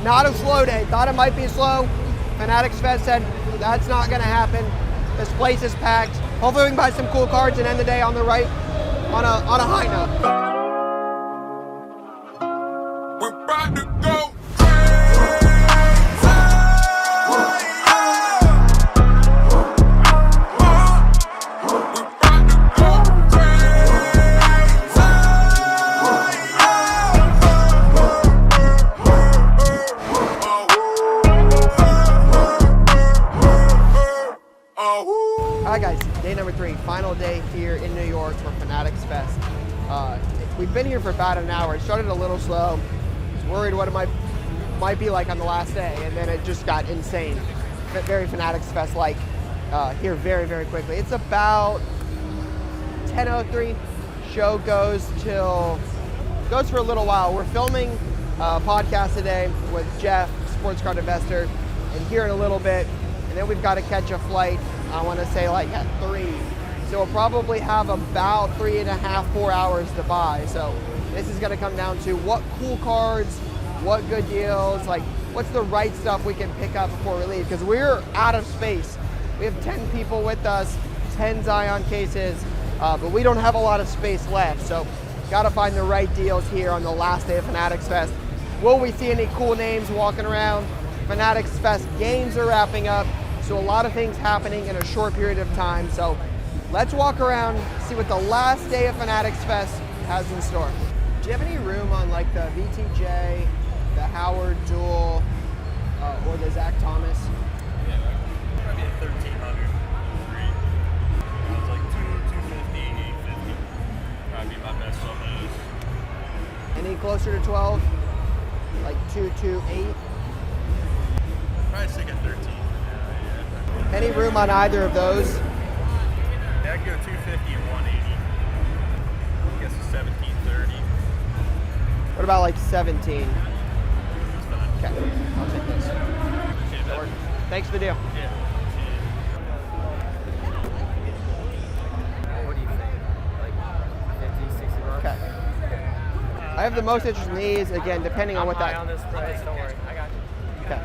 not a slow day. Thought it might be slow. Fanatics Fest said that's not going to happen. This place is packed. Hopefully we can buy some cool cards and end the day on the right, on a high note. We're about to go. Alright guys, day number 3, final day here in New York for Fanatics Fest. We've been here for about an hour. It started a little slow. I was worried what it might be like on the last day, and then it just got insane. Very Fanatics Fest-like here very, very quickly. It's about 10:03. Show goes for a little while. We're filming a podcast today with Jeff, sports card investor, and here in a little bit, and then we've got to catch a flight. I want to say like at 3. So we'll probably have about 3.5, 4 hours to buy. So this is going to come down to what cool cards, what good deals, like what's the right stuff we can pick up before we leave, because we're out of space. We have 10 people with us, 10 Zion cases, but we don't have a lot of space left. So got to find the right deals here on the last day of Fanatics Fest. Will we see any cool names walking around? Fanatics Fest games are wrapping up. So a lot of things happening in a short period of time. So let's walk around, see what the last day of Fanatics Fest has in store. Do you have any room on like the VTJ, the Howard Duel, or the Zach Thomas? Yeah, probably a 1,300. It was like 250, 850. Probably my best on those. Any closer to 12? Like 228? Probably stick at 13. Any room on either of those? Yeah, I'd go 250 and 180. I guess a 1730. What about like 17? It's fine. Okay, I'll take this. Appreciate that. Thanks for the deal. Yeah. What do you think? Like 50, 60 bucks? Okay. I have the most interest in these, again, depending on what high that... on this price, don't worry. I got you. Okay.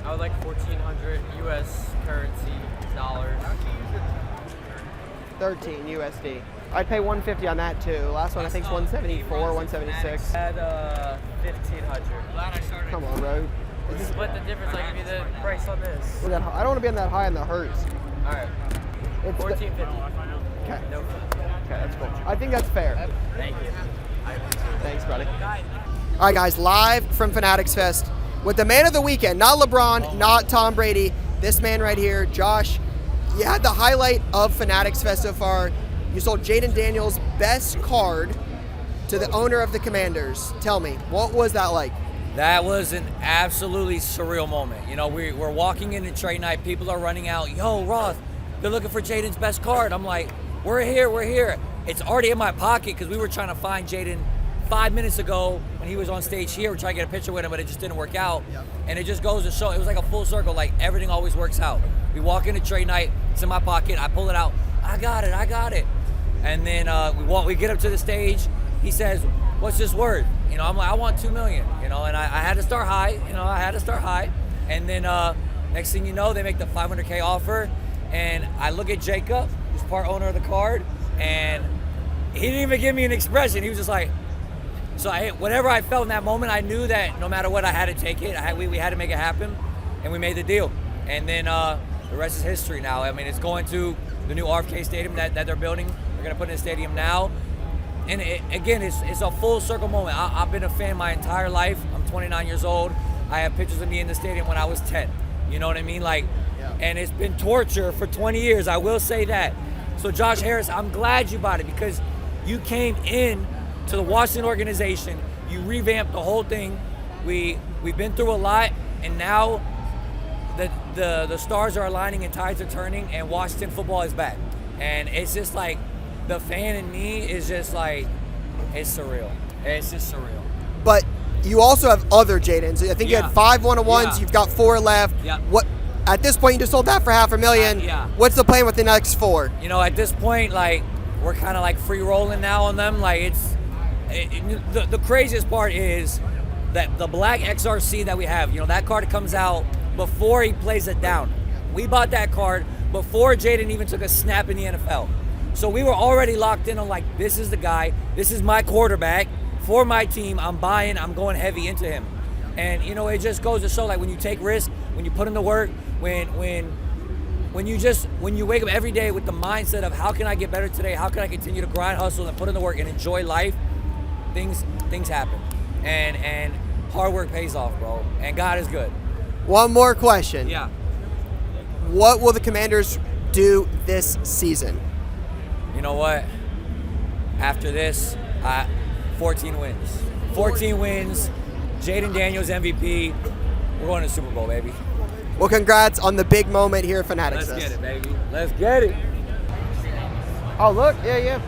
I would like 1,400 US currency dollars. 13 USD. I'd pay 150 on that too. Last one I think is 174, 176. At 1,500. Come on, bro. Split the difference, like give you the price on this. I don't want to be on that high on the Hertz. All right. It's 1,450. Okay. No. Okay, that's cool. I think that's fair. Thank you. Thanks, buddy. All right, guys, live from Fanatics Fest with the man of the weekend, not LeBron, not Tom Brady, this man right here, Josh. You had the highlight of Fanatics Fest so far. You sold Jaden Daniels' best card to the owner of the Commanders. Tell me, what was that like? That was an absolutely surreal moment. You know, we're walking into trade night. People are running out. Yo, Roth, they're looking for Jaden's best card. I'm like, we're here. It's already in my pocket because we were trying to find Jaden 5 minutes ago when he was on stage here. We're trying to get a picture with him, but it just didn't work out. Yep. And it just goes to show, it was like a full circle. Like everything always works out. We walk into trade night. It's in my pocket. I pull it out. I got it. And then we get up to the stage. He says, what's this worth? You know, I'm like, I want $2 million, you know, and I had to start high, And then next thing you know, they make the $500K offer. And I look at Jacob, who's part owner of the card, and he didn't even give me an expression. He was just like, whatever I felt in that moment, I knew that no matter what, I had to take it. We had to make it happen, and we made the deal. And then the rest is history now. I mean, it's going to the new RFK Stadium that they're building. They're going to put in a stadium now. And it's a full circle moment. I've been a fan my entire life. I'm 29 years old. I have pictures of me in the stadium when I was 10. You know what I mean? Like, yeah. And it's been torture for 20 years. I will say that. So Josh Harris, I'm glad you bought it because you came in to the Washington organization. You revamped the whole thing. We've been through a lot, and now the stars are aligning and tides are turning, and Washington football is back. And it's just like, the fan in me is just like, it's surreal. It's just surreal. But you also have other Jadens. I think you had 5 one-on-ones. Yeah. You've got 4 left. Yeah. What? At this point, you just sold that for $500,000. Yeah. What's the plan with the next 4? You know, at this point, like, we're kind of like free rolling now on them. Like, the craziest part is that the black XRC that we have, that card comes out before he plays it down. We bought that card before Jaden even took a snap in the NFL. So we were already locked in on like, this is the guy, this is my quarterback for my team. I'm going heavy into him. And it just goes to show, like, when you take risks, when you put in the work, when you wake up every day with the mindset of how can I get better today, how can I continue to grind, hustle, and put in the work and enjoy life, things happen. And hard work pays off, bro. And God is good. One more question. Yeah. What will the Commanders do this season? You know what? After this, 14 wins. 14 wins. Jaden Daniels MVP. We're going to the Super Bowl, baby. Well, congrats on the big moment here at Fanatics Fest. Let's get it, baby. Let's get it. Oh, look. Yeah.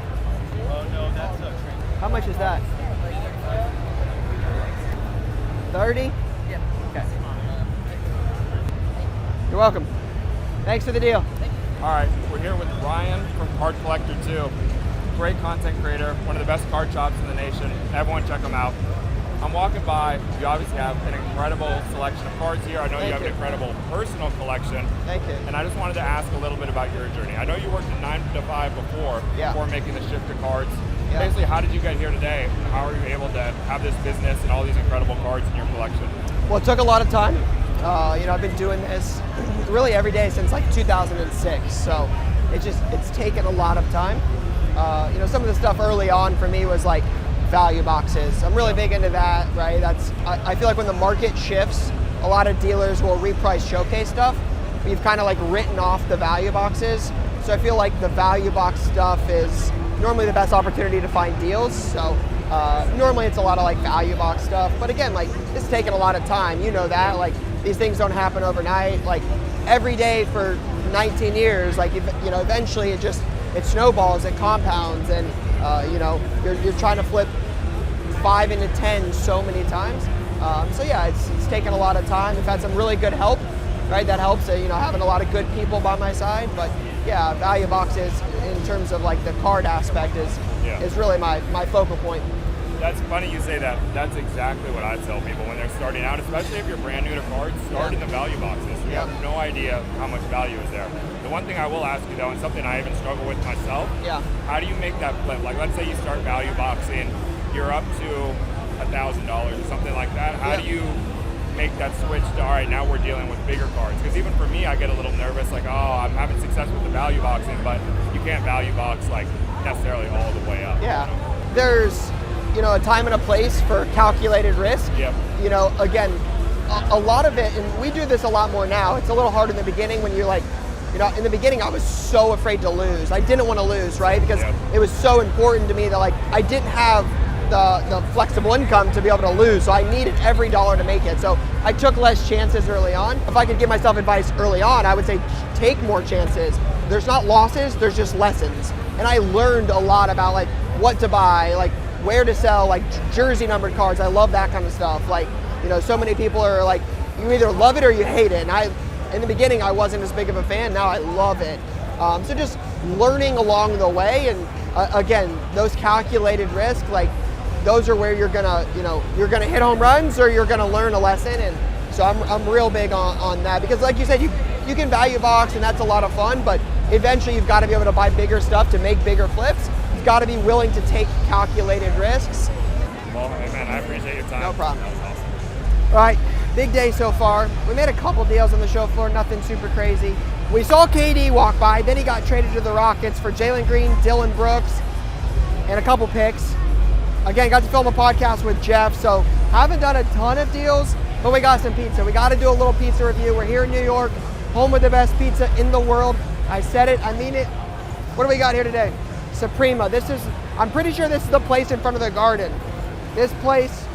Oh, no, that's a How much is that? 30? Yeah. Okay. You're welcome. Thanks for the deal. All right, we're here with Ryan from Card Collector 2. Great content creator, one of the best card shops in the nation. Everyone check him out. I'm walking by, you obviously have an incredible selection of cards here. I know you have an incredible personal collection. Thank you. And I just wanted to ask a little bit about your journey. I know you worked at 9 to 5 before making the shift to cards. Yeah. Basically, how did you get here today? How are you able to have this business and all these incredible cards in your collection? Well, it took a lot of time. I've been doing this really every day since like 2006. So it's taken a lot of time. Some of the stuff early on for me was like value boxes. I'm really big into that, right? I feel like when the market shifts, a lot of dealers will reprice showcase stuff. We've kind of like written off the value boxes. So I feel like the value box stuff is normally the best opportunity to find deals. So normally it's a lot of like value box stuff. But again, like it's taken a lot of time. You know that, like these things don't happen overnight. Like every day for 19 years, like eventually it snowballs, it compounds, and you're trying to flip 5 into 10 so many times. It's taken a lot of time. We've had some really good help, right? That helps, having a lot of good people by my side. But yeah, value boxes in terms of like the card aspect is really my focal point. That's funny you say that. That's exactly what I tell people when they're starting out, especially if you're brand new to cards, start in the value boxes. You have no idea how much value is there. The one thing I will ask you though, and something I even struggle with myself, how do you make that flip? Like let's say you start value boxing, you're up to $1,000 or something like that. How do you make that switch to, all right, now we're dealing with bigger cards? Because even for me, I get a little nervous, like, I'm having success with the value boxing, but you can't value box like necessarily all the way up. Yeah, there's a time and a place for calculated risk. Yep. Again, a lot of it, and we do this a lot more now. It's a little hard in the beginning when you're like, in the beginning I was so afraid to lose. I didn't want to lose, right? Because it was so important to me that like I didn't have the flexible income to be able to lose. So I needed every dollar to make it. So I took less chances early on. If I could give myself advice early on, I would say take more chances. There's not losses, there's just lessons. And I learned a lot about like what to buy, like where to sell, like jersey numbered cards. I love that kind of stuff. Like, so many people are like, you either love it or you hate it. And in the beginning, I wasn't as big of a fan. Now I love it. So just learning along the way. And again, those calculated risks, like those are where you're gonna hit home runs or you're gonna learn a lesson. And so I'm real big on that, because like you said, you can value box and that's a lot of fun, but eventually you've got to be able to buy bigger stuff to make bigger flips. You've got to be willing to take calculated risks. Well, hey man, I appreciate your time. No problem. That was awesome. All right, big day so far. We made a couple deals on the show floor, nothing super crazy. We saw KD walk by, then he got traded to the Rockets for Jalen Green, Dylan Brooks, and a couple picks. Again, got to film a podcast with Jeff, so haven't done a ton of deals, but we got some pizza. We got to do a little pizza review. We're here in New York, home of the best pizza in the world. I said it, I mean it. What do we got here today? Suprema. I'm pretty sure this is the place in front of the Garden. This place,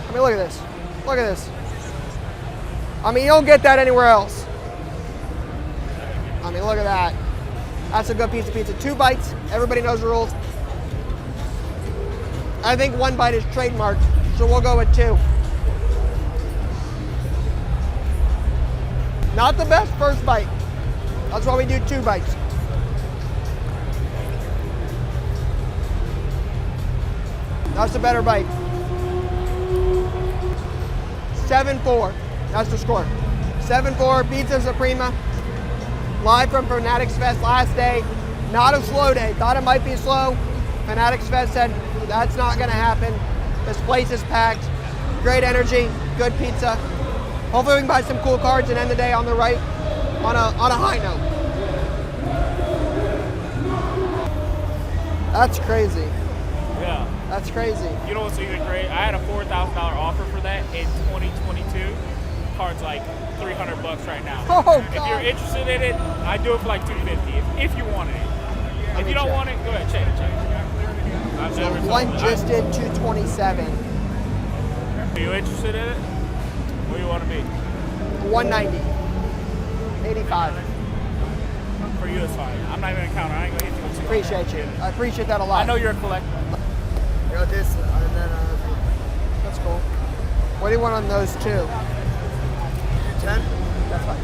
I mean, look at this. Look at this. I mean, you don't get that anywhere else. I mean, look at that. That's a good piece of pizza. 2 bites. Everybody knows the rules. I think 1 bite is trademarked, so we'll go with 2. Not the best first bite. That's why we do 2 bites. That's a better bite. 7-4. That's the score. 7-4, Pizza Suprema. Live from Fanatics Fest last day. Not a slow day. Thought it might be slow. Fanatics Fest said that's not going to happen. This place is packed. Great energy, good pizza. Hopefully we can buy some cool cards and end the day on the right, on a high note. That's crazy. Yeah. That's crazy. You know what's even great? I had a $4,000 offer for that in 2022. Card's like $300 right now. Oh, God. If you're interested in it, I'd do it for like $250 if you wanted it. If you don't want it, go ahead, check. I've So never one sold it. just did 227. Are you interested in it? What do you want to be? 190. 85. For you, it's fine. I'm not even gonna count it. I ain't gonna hit you with 200. Appreciate you. I appreciate that a lot. I know you're a collector. You know, this, and then, that's cool. What do you want on those two? 10? That's fine.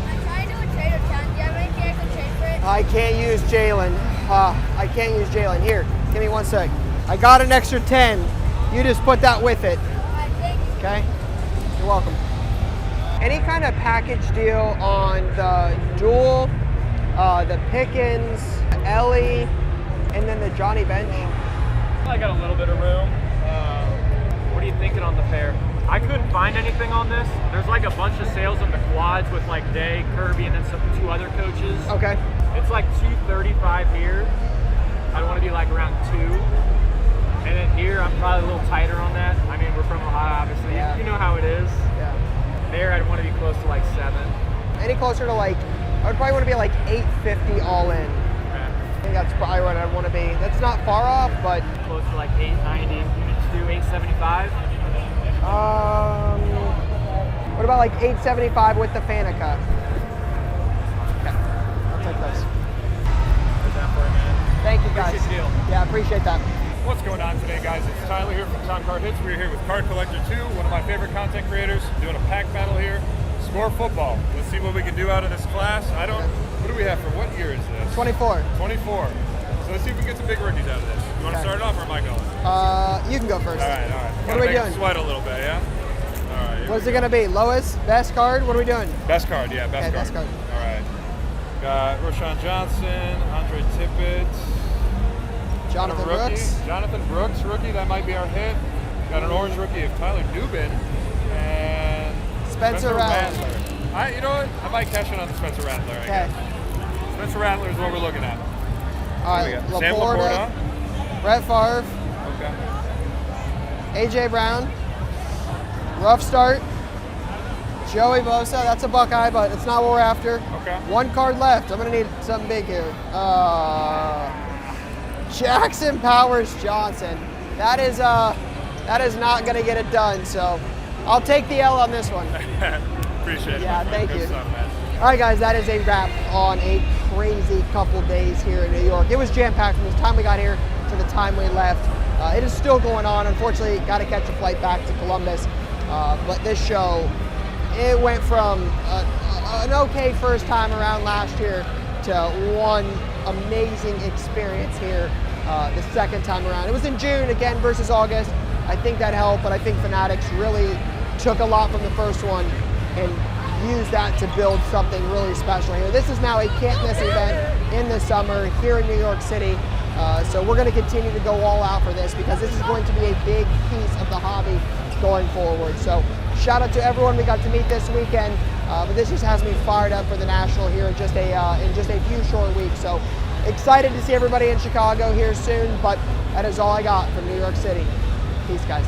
I'm trying to do a trade of 10. Do you have anything I can trade for it? I can't use Jalen. I can't use Jalen. Here, give me 1 sec. I got an extra 10. You just put that with it. Alright, thank you. Okay? You're welcome. Any kind of package deal on the Duel, the Pickens, Ellie, and then the Johnny Bench? I got a little bit of room. What are you thinking on the pair? I couldn't find anything on this. There's like a bunch of sales on the quads with like Day, Kirby, and then two other coaches. Okay. It's like 235 here. I want to be like around 2. And then here, I'm probably a little tighter on that. I mean, we're from Ohio, obviously. Yeah. You know how it is. Yeah. There, I'd want to be close to like 7. Any closer to like, I would probably want to be like 850 all in. Okay. I think that's probably what I'd want to be. That's not far off, but Close to like 890. You need to do 875. what about like 875 with the Fanica? Okay, I'll take those. There's that for you, man. Thank you guys. Appreciate the deal. Yeah, appreciate that. What's going on today, guys? It's Tyler here from Tom Card Hits. We're here with Card Collector 2, one of my favorite content creators, doing a pack battle here. Score football. Let's see what we can do out of this class. What do we have for, what year is this? 24. 24. So let's see if we can get some big rookies out of this. You want to Okay. start it off or am I going? You can go first. All right. What are we Make it doing? Sweat a little bit, yeah? All right. here What's we it gonna be? Lowest? Best card? What are we doing? Best card, yeah, best Okay, card. best card. All right. Got Roshan Johnson, Andre Tippett. Jonathan Got a rookie. Brooks. Jonathan Brooks, rookie. That might be our hit. Got an orange rookie of Tyler Dubin and Spencer Rattler. You know what? I might cash in on the Spencer Rattler. I Okay. guess. Spencer Rattler is what we're looking at. All Here right. we go. Sam Laporta, Brett Favre, Okay. AJ Brown. Rough start. Joey Bosa. That's a Buckeye, but it's not what we're after. Okay. One card left. I'm gonna need something big here. Jackson Powers Johnson. That is not gonna get it done. So I'll take the L on this one. Appreciate it. Yeah, my friend. thank Good you. stuff, man. All right, guys, that is a wrap on a crazy couple days here in New York. It was jam-packed from the time we got here to the time we left. It is still going on. Unfortunately, got to catch a flight back to Columbus. But this show, it went from an okay first time around last year to one amazing experience here the second time around. It was in June again versus August. I think that helped, but I think Fanatics really took a lot from the first one and use that to build something really special here. This is now a can't miss event in the summer here in New York City. So we're going to continue to go all out for this because this is going to be a big piece of the hobby going forward. So shout out to everyone we got to meet this weekend. But this just has me fired up for the National here in just a few short weeks. So excited to see everybody in Chicago here soon, but that is all I got from New York City. Peace, guys.